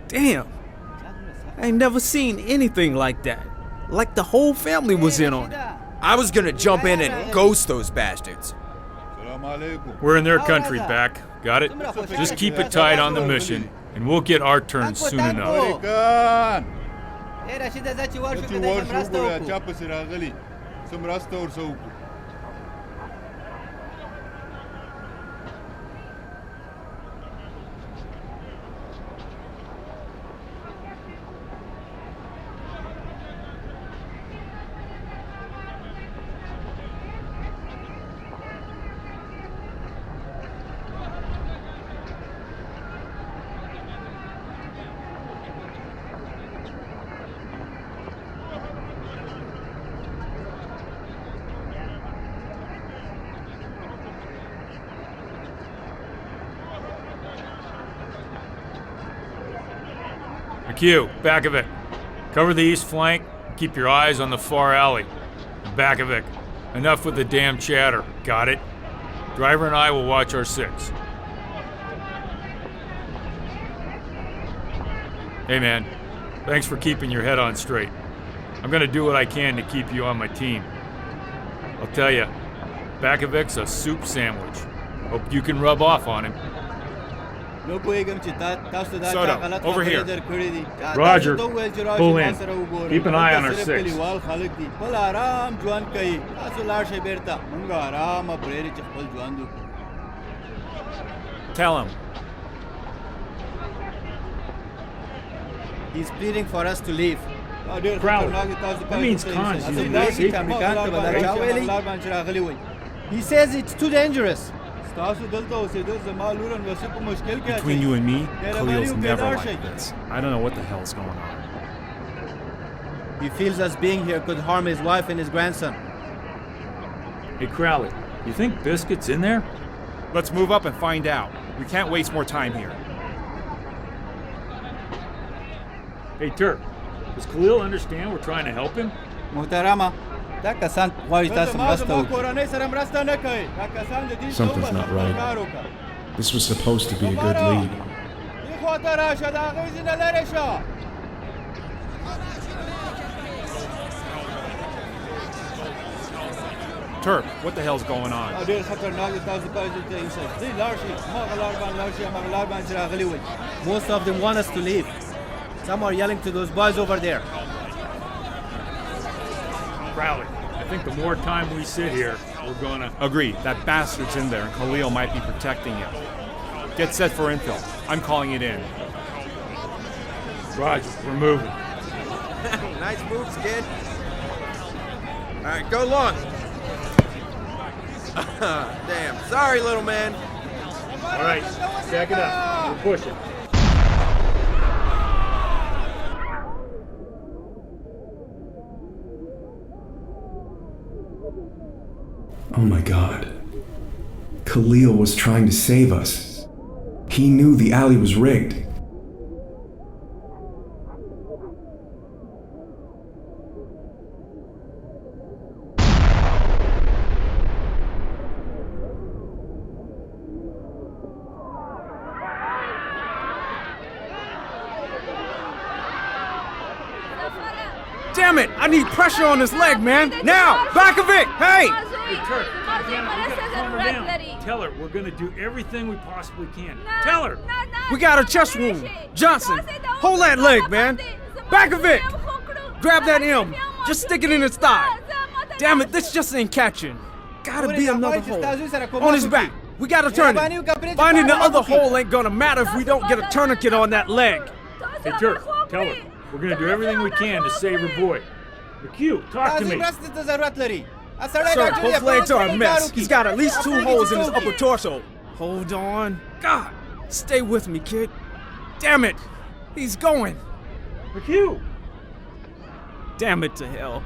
Damn. I ain't never seen anything like that. Like the whole family was in on it. I was gonna jump in and ghost those bastards. We're in their country, back. Got it? Just keep it tight on the mission, and we'll get our turn soon enough. Q, back of it. Cover the east flank. Keep your eyes on the far alley. Back of it. Enough with the damn chatter. Got it? Driver and I will watch our six. Hey man, thanks for keeping your head on straight. I'm gonna do what I can to keep you on my team. I'll tell you, Bakovic's a soup sandwich. Hope you can rub off on him. Soto, over here. Roger. Pull in. Keep an eye on our six. Tell him. He's pleading for us to leave. Crowley. That means cons. He says it's too dangerous. Between you and me, Khalil's never like this. I don't know what the hell's going on. He feels us being here could harm his wife and his grandson. Hey Crowley, you think Biscuit's in there? Let's move up and find out. We can't waste more time here. Hey Turk, does Khalil understand we're trying to help him? Muhtarama, Something's not right. This was supposed to be a good lead. Turk, what the hell's going on? Most of them want us to leave. Some are yelling to those boys over there. Crowley, I think the more time we sit here, we're gonna... Agree, that bastard's in there and Khalil might be protecting him. Get set for infill. I'm calling it in. Roger, we're moving. Nice moves, kid. All right, go long. Damn, sorry, little man. All right, stack it up. We're pushing. Oh my God. Khalil was trying to save us. He knew the alley was rigged. Damn it! I need pressure on his leg, man! Now! Back of it! Hey! Hey, Turk, we gotta calm her down. Tell her we're gonna do everything we possibly can. Tell her! We got a chest wound. Johnson, hold that leg, man. Back of it! Grab that M. Just stick it in his thigh. Damn it, this just ain't catching. Gotta be another hole. On his back. We gotta turn it. Finding the other hole ain't gonna matter if we don't get a tourniquet on that leg. Hey, Turk, tell her we're gonna do everything we can to save her boy. McHugh, talk to me. Sir, both legs are a mess. He's got at least 2 holes in his upper torso. Hold on. God, stay with me, kid. Damn it. He's going. McHugh! Damn it to hell.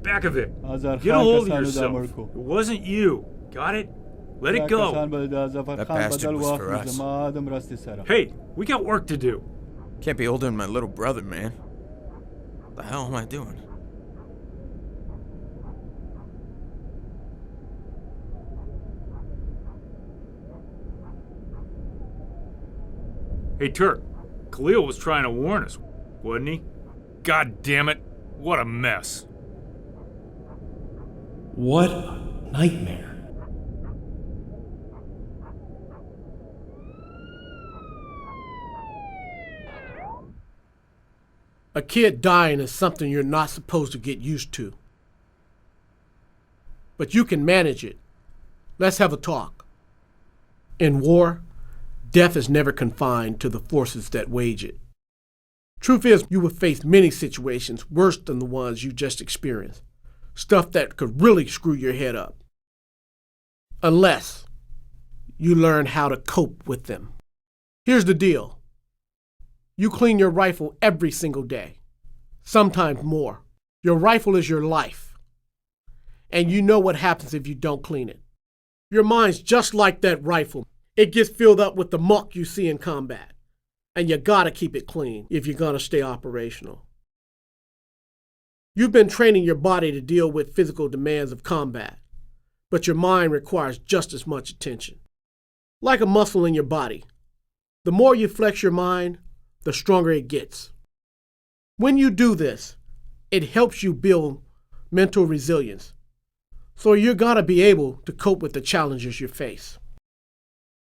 Back of it. Get a hold of yourself. It wasn't you. Got it? Let it go. That bastard was for us. Hey, we got work to do. Can't be older than my little brother, man. What the hell am I doing? Hey, Turk, Khalil was trying to warn us, wasn't he? God damn it, what a mess. What a nightmare. A kid dying is something you're not supposed to get used to. But you can manage it. Let's have a talk. In war, death is never confined to the forces that wage it. Truth is, you will face many situations worse than the ones you just experienced. Stuff that could really screw your head up. Unless you learn how to cope with them. Here's the deal. You clean your rifle every single day, sometimes more. Your rifle is your life, and you know what happens if you don't clean it. Your mind's just like that rifle. It gets filled up with the muck you see in combat, and you gotta keep it clean if you're gonna stay operational. You've been training your body to deal with physical demands of combat, but your mind requires just as much attention. Like a muscle in your body, the more you flex your mind, the stronger it gets. When you do this, it helps you build mental resilience, so you're gonna be able to cope with the challenges you face.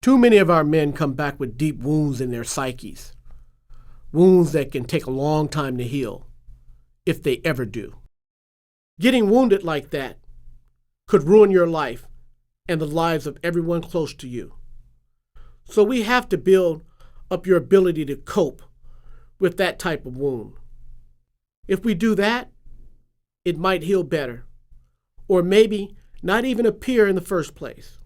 Too many of our men come back with deep wounds in their psyches, wounds that can take a long time to heal, if they ever do. Getting wounded like that could ruin your life and the lives of everyone close to you. So we have to build up your ability to cope with that type of wound. If we do that, it might heal better, or maybe not even appear in the first place.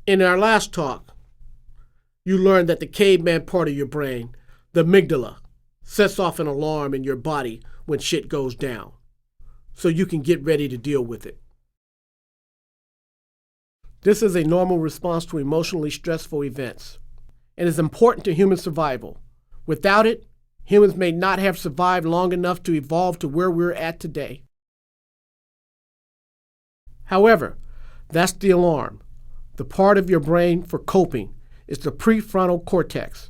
In our last talk, you learned that the caveman part of your brain, the amygdala, sets off an alarm in your body when shit goes down, so you can get ready to deal with it. This is a normal response to emotionally stressful events, and is important to human survival. Without it, humans may not have survived long enough to evolve to where we're at today. However, that's the alarm. The part of your brain for coping is the prefrontal cortex.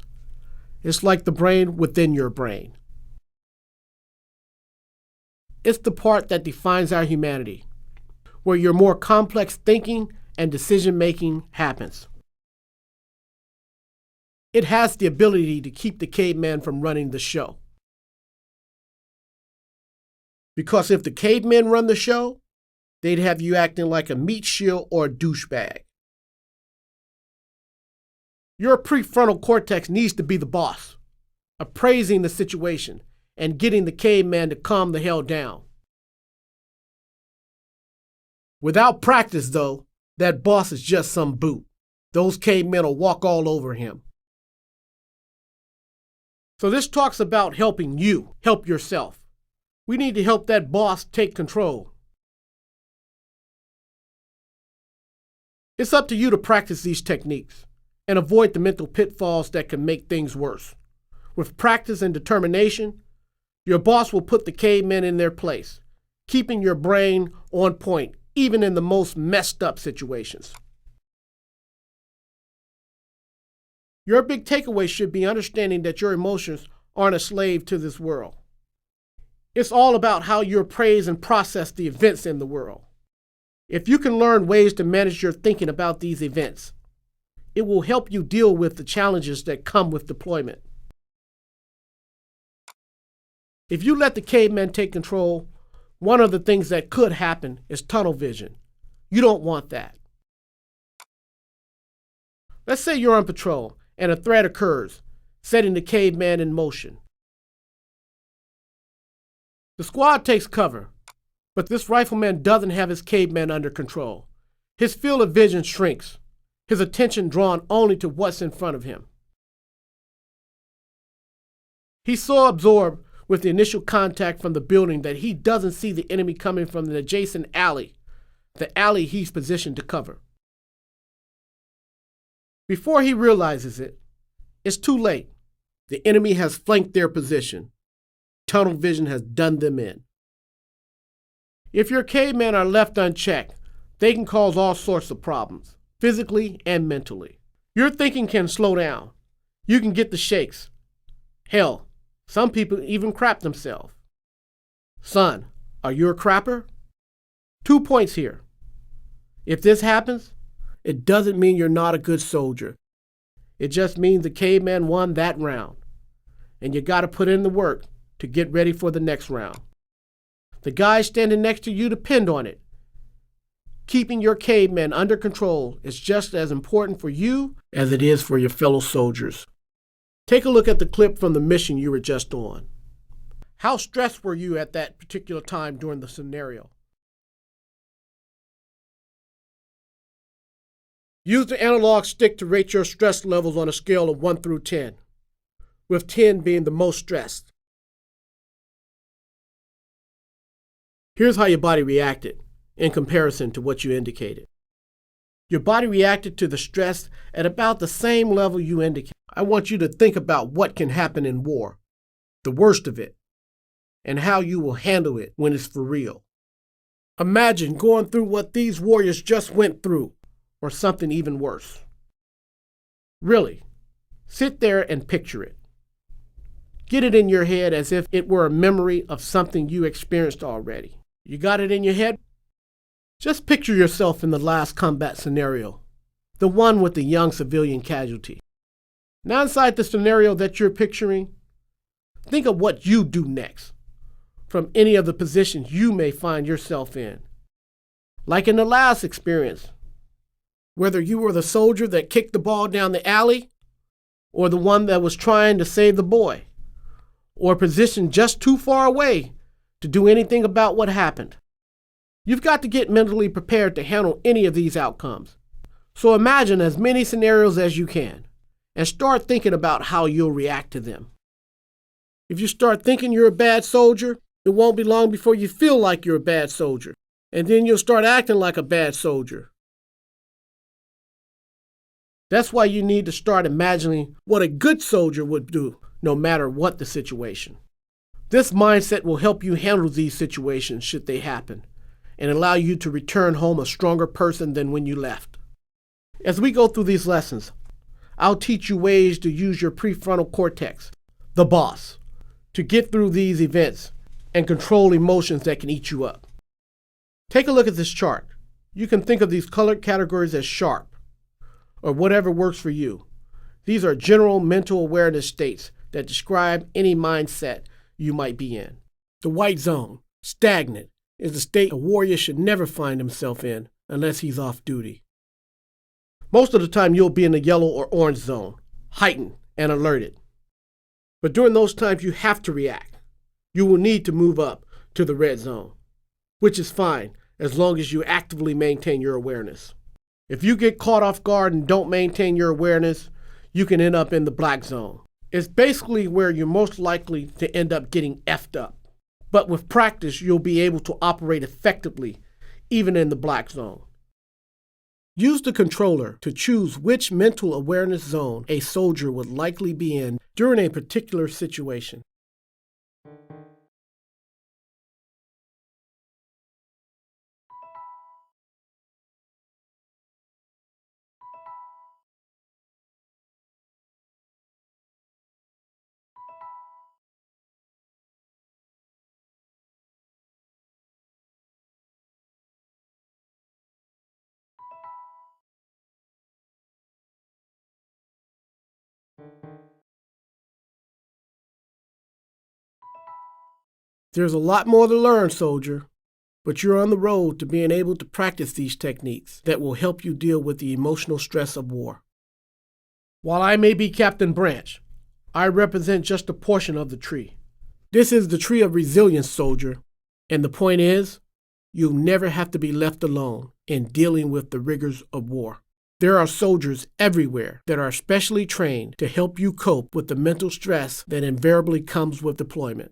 It's like the brain within your brain. It's the part that defines our humanity, where your more complex thinking and decision-making happens. It has the ability to keep the caveman from running the show. Because if the cavemen run the show, they'd have you acting like a meat shield or a douchebag. Your prefrontal cortex needs to be the boss, appraising the situation and getting the caveman to calm the hell down. Without practice, though, that boss is just some boot. Those cavemen will walk all over him. So this talks about helping you help yourself. We need to help that boss take control. It's up to you to practice these techniques and avoid the mental pitfalls that can make things worse. With practice and determination, your boss will put the cavemen in their place, keeping your brain on point, even in the most messed up situations. Your big takeaway should be understanding that your emotions aren't a slave to this world. It's all about how you appraise and process the events in the world. If you can learn ways to manage your thinking about these events, it will help you deal with the challenges that come with deployment. If you let the caveman take control, one of the things that could happen is tunnel vision. You don't want that. Let's say you're on patrol and a threat occurs, setting the caveman in motion. The squad takes cover, but this rifleman doesn't have his caveman under control. His field of vision shrinks, his attention drawn only to what's in front of him. He's so absorbed with the initial contact from the building that he doesn't see the enemy coming from the adjacent alley, the alley he's positioned to cover. Before he realizes it, it's too late. The enemy has flanked their position. Tunnel vision has done them in. If your cavemen are left unchecked, they can cause all sorts of problems, physically and mentally. Your thinking can slow down. You can get the shakes. Hell, some people even crap themselves. Son, are you a crapper? 2 points here. If this happens, it doesn't mean you're not a good soldier. It just means the caveman won that round, and you got to put in the work to get ready for the next round. The guys standing next to you depend on it. Keeping your cavemen under control is just as important for you as it is for your fellow soldiers. Take a look at the clip from the mission you were just on. How stressed were you at that particular time during the scenario? Use the analog stick to rate your stress levels on a scale of 1 through 10, with 10 being the most stressed. Here's how your body reacted in comparison to what you indicated. Your body reacted to the stress at about the same level you indicated. I want you to think about what can happen in war, the worst of it, and how you will handle it when it's for real. Imagine going through what these warriors just went through, or something even worse. Really, sit there and picture it. Get it in your head as if it were a memory of something you experienced already. You got it in your head? Just picture yourself in the last combat scenario, the one with the young civilian casualty. Now inside the scenario that you're picturing, think of what you do next, from any of the positions you may find yourself in. Like in the last experience, whether you were the soldier that kicked the ball down the alley, or the one that was trying to save the boy, or positioned just too far away to do anything about what happened. You've got to get mentally prepared to handle any of these outcomes. So imagine as many scenarios as you can, and start thinking about how you'll react to them. If you start thinking you're a bad soldier, it won't be long before you feel like you're a bad soldier, and then you'll start acting like a bad soldier. That's why you need to start imagining what a good soldier would do, no matter what the situation. This mindset will help you handle these situations should they happen, and allow you to return home a stronger person than when you left. As we go through these lessons, I'll teach you ways to use your prefrontal cortex, the boss, to get through these events and control emotions that can eat you up. Take a look at this chart. You can think of these colored categories as sharp, or whatever works for you. These are general mental awareness states that describe any mindset you might be in. The white zone, stagnant, is the state a warrior should never find himself in unless he's off duty. Most of the time you'll be in the yellow or orange zone, heightened and alerted. But during those times you have to react. You will need to move up to the red zone, which is fine as long as you actively maintain your awareness. If you get caught off guard and don't maintain your awareness, you can end up in the black zone. It's basically where you're most likely to end up getting effed up. But with practice, you'll be able to operate effectively, even in the black zone. Use the controller to choose which mental awareness zone a soldier would likely be in during a particular situation. There's a lot more to learn, soldier, but you're on the road to being able to practice these techniques that will help you deal with the emotional stress of war. While I may be Captain Branch, I represent just a portion of the tree. This is the tree of resilience, soldier, and the point is, you'll never have to be left alone in dealing with the rigors of war. There are soldiers everywhere that are specially trained to help you cope with the mental stress that invariably comes with deployment.